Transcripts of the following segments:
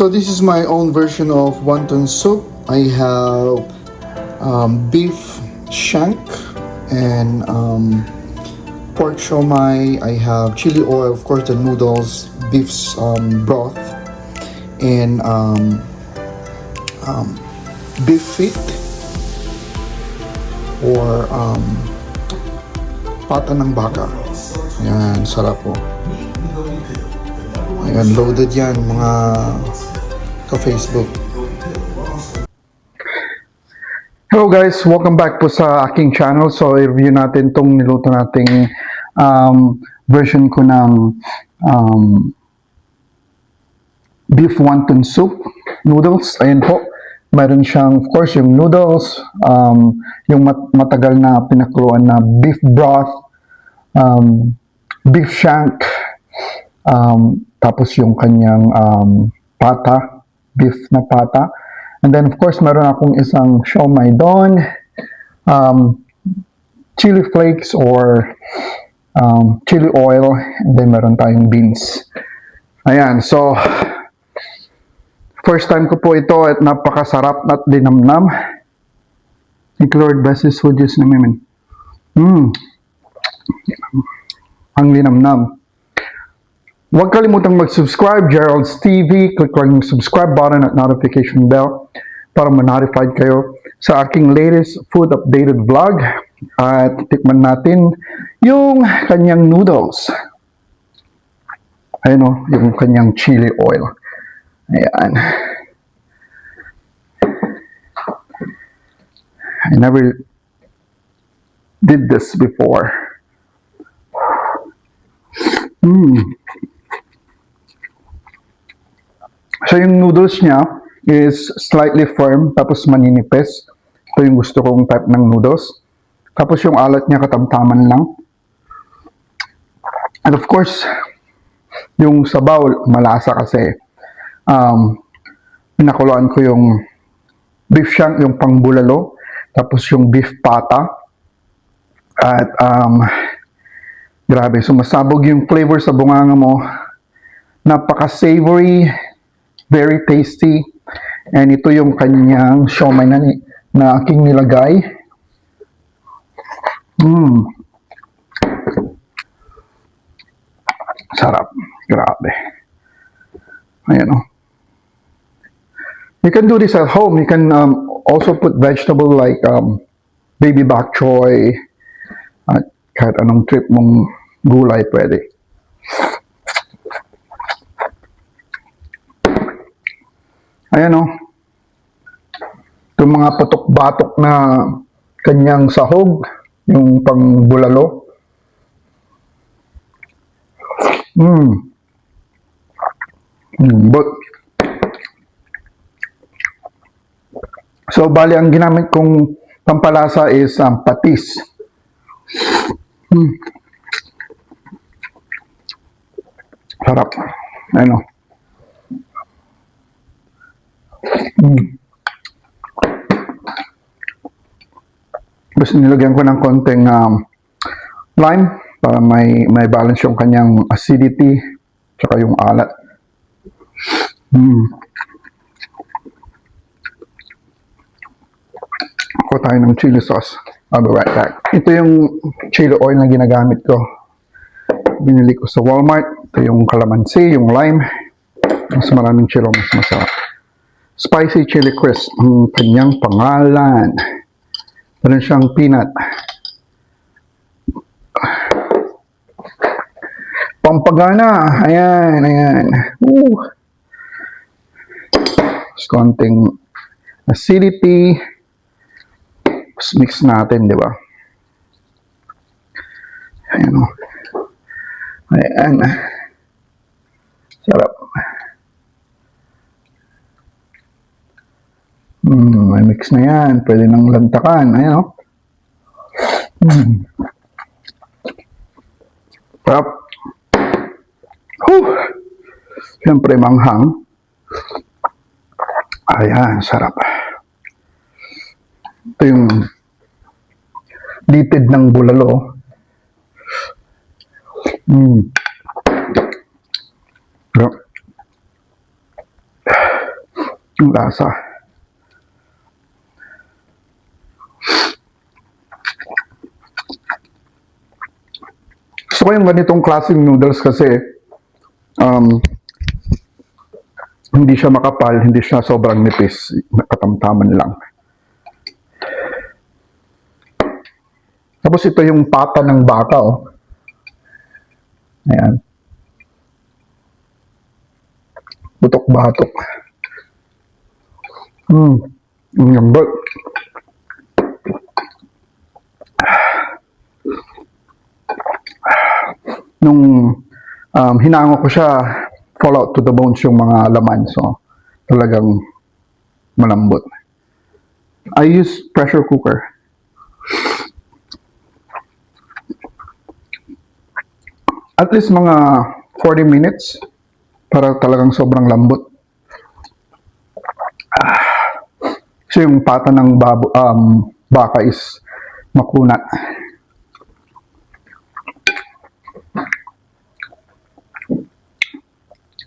So this is my own version of wonton soup. I have beef shank and pork siomai. I have chili oil, of course, the noodles, beef's broth, and beef feet or pata ng baka. Ayan, sarap po. Ayan, loaded yan mga ka-Facebook. Hello guys, welcome back po sa aking channel. So, i-review natin tong niluto nating version ko ng beef wonton soup noodles. Ayan po. Meron siyang, of course, yung noodles, yung matagal na pinakuluan na beef broth, beef shank, tapos yung kanyang pata, beef na pata. And then, of course, meron akong isang siomai doon, chili flakes or chili oil, and then meron tayong beans. Ayan, so, first time ko po ito at napakasarap at linamnam. Thank you, Lord, bless this food just namin. Ang linamnam. Huwag kalimutang mag-subscribe, Gerald's TV. Click lang yung subscribe button at notification bell para ma-notified kayo sa aking latest food updated vlog. At tikman natin yung kanyang noodles. Ayun o, yung kanyang chili oil. Ayan. I never did this before. So yung noodles niya is slightly firm tapos maninipis. Ito yung gusto kong type ng noodles. Tapos yung alat niya katamtaman lang. And of course, yung sabaw malasa kasi pinakuluan ko yung beef shank, yung pangbulalo, tapos yung beef pata. At grabe, sumasabog yung flavor sa bunganga mo. Napaka-savory, very tasty. And ito yung kanyang siomai na aking nilagay. Sarap. Grabe. Ayan o. You can do this at home. You can also put vegetable like baby bok choy, at kahit anong trip mong gulay pwede. Ayan o. Itong mga patok-batok na kanyang sahog, yung pangbulalo. But, so, bali, ang ginamit kong pampalasa is patis. Sarap. Ano? Tapos nilagyan ko ng konting lime para may balance yung kanyang acidity tsaka yung alat. Kuha tayo ng chili sauce. I'll be right back. Ito yung chili oil na ginagamit ko. Binili ko sa Walmart. Ito yung calamansi, yung lime. Mas maraming chili, mas masarap. Spicy chili crisp ang kanyang pangalan. Meron siyang peanut. Pampagana. Ayan, ayan. Mas konting acidity. Mix natin, di ba? Ayan o. Ayan. Sarap. May mix na yan. Pwede nang lantakan. Ayan o. Sarap. Siyempre, manghang. Ayan, sarap. Ito yung litid ng bulalo. Sarap. yung lasa. Gusto ko yung ganitong klaseng noodles kasi hindi siya makapal, hindi siya sobrang nipis, katamtaman lang. Tapos ito yung pata ng baka, oh. Ayan. Butok-batok. Ang lambot. Nung hinango ko siya, fall out to the bones yung mga laman. So, talagang malambot. I use pressure cooker. At least mga 40 minutes para talagang sobrang lambot. So yung pata ng baka is makunat.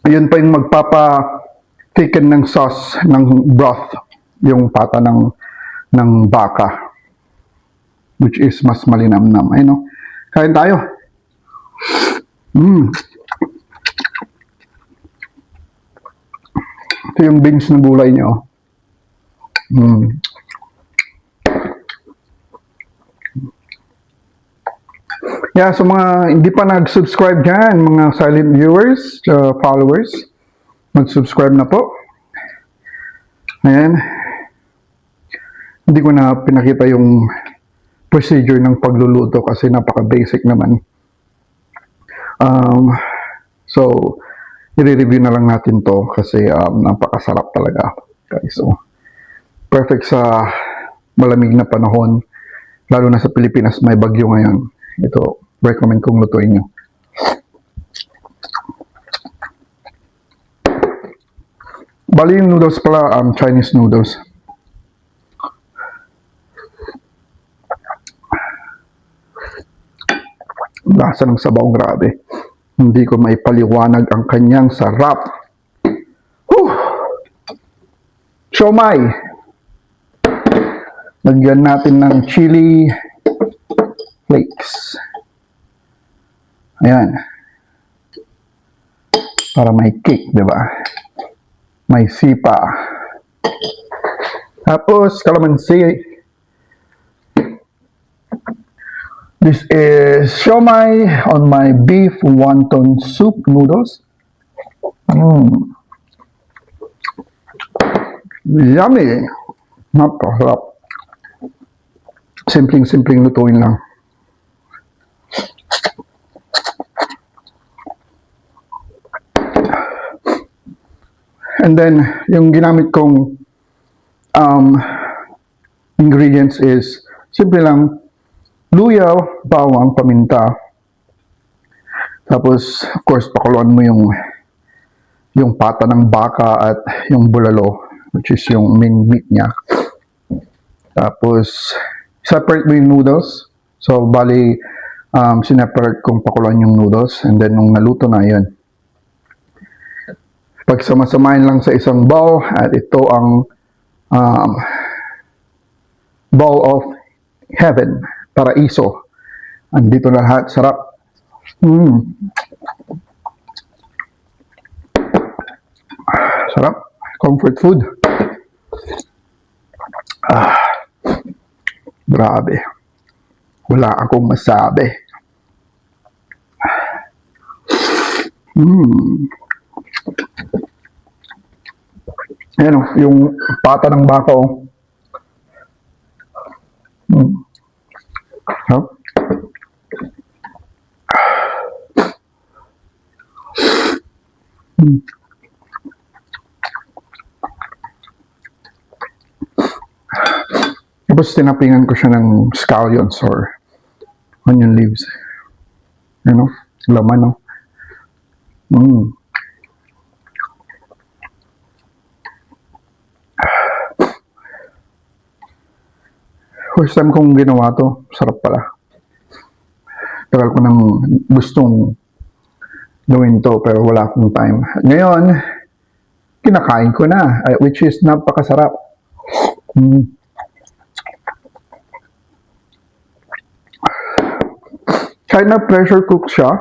Yun pa yung magpapa-thicken ng sauce, ng broth, yung pata ng baka. Which is mas malinamnam. Ayun, no? Kain tayo. Ito yung beans na gulay niya, oh. Yeah, so mga hindi pa nag-subscribe dyan, mga silent viewers, followers, mag-subscribe na po. Ayan. Hindi ko na pinakita yung procedure ng pagluluto kasi napaka-basic naman. So, i-review na lang natin to kasi napakasarap talaga, guys. So, perfect sa malamig na panahon, lalo na sa Pilipinas, may bagyo ngayon. Ito, recommend kong lutuin nyo. Bali yung noodles pala, Chinese noodles. Lasa ng sabaw, grabe. Hindi ko maipaliwanag ang kanyang sarap. Siomai. Lagyan natin ng chili flakes. Ayan. Para may kick, di ba? May sipa. Tapos, kalamansi. This is siomai on my beef wonton soup noodles. Yummy! Napakasarap. Simpleng-simpleng lutuin lang. And then, yung ginamit kong ingredients is simple lang. Luya, bawang, paminta. Tapos, of course, pakuluan mo yung pata ng baka at yung bulalo, which is yung main meat niya. Tapos, separate mo yung noodles. So, bali, sineparate kong pakuluan yung noodles. And then, nung naluto na, yun. Pagsamasamahin lang sa isang bowl. At ito ang bowl of heaven. Paraiso. Andito na lahat. Sarap. Sarap. Comfort food. Grabe. Wala akong masabi. Ayan o, yung pata ng baka o. Tapos tinapingan ko siya ng scallions or onion leaves. You know, laman, no? First time kong ginawa to, sarap pala. Tagal ko nang gustong gawin to pero wala akong time. Ngayon, kinakain ko na, which is napakasarap. Kahit na pressure cook siya,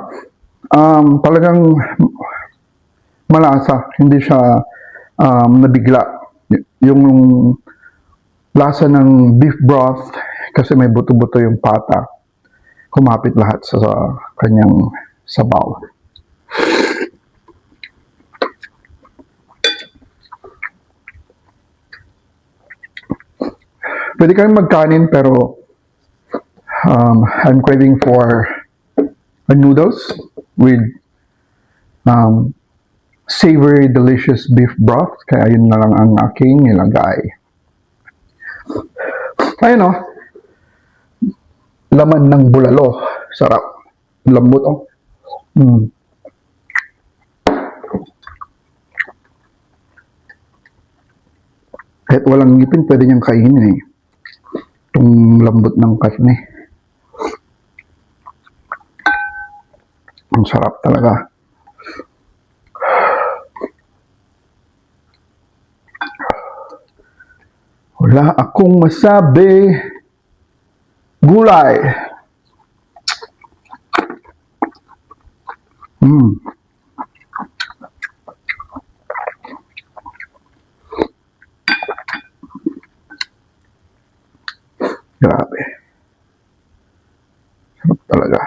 talagang malasa, hindi siya nabigla. Yung lasa ng beef broth, kasi may buto-buto yung pata, kumapit lahat sa kanyang sabaw. Pwede kayong magkanin, pero I'm craving for noodles with savory, delicious beef broth. Kaya yun na lang ang aking nilagay. Ayun o. Laman ng bulalo. Sarap. Lambot o. Kahit walang ngipin, pwede niyang kainin eh. Itong lambot ng karne. Ang sarap talaga. Wala akong masabi. Gulay. Grabe. Sarap talaga.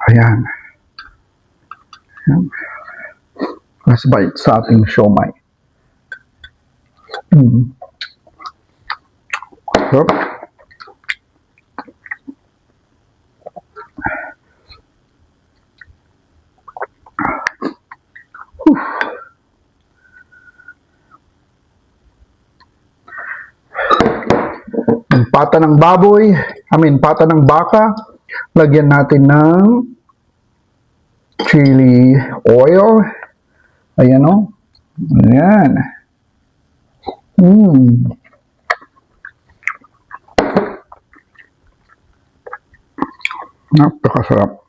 Ayan. Last bite sa ating siomai. Sarap. Ang pata ng baboy, pata ng baka, lagyan natin ng chili oil. Ayan o. Ayan. Napakasarap.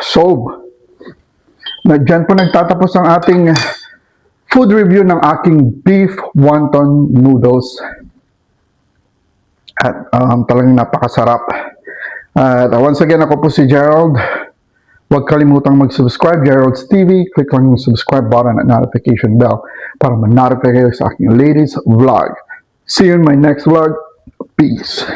So, dyan po nagtatapos ang ating food review ng aking beef wonton noodles. At talagang napakasarap. At once again, ako po si Gerald. Huwag kalimutang mag-subscribe, Gerald's TV. Click lang yung subscribe button at notification bell para ma-notify kayo sa aking latest vlog. See you in my next vlog. Peace.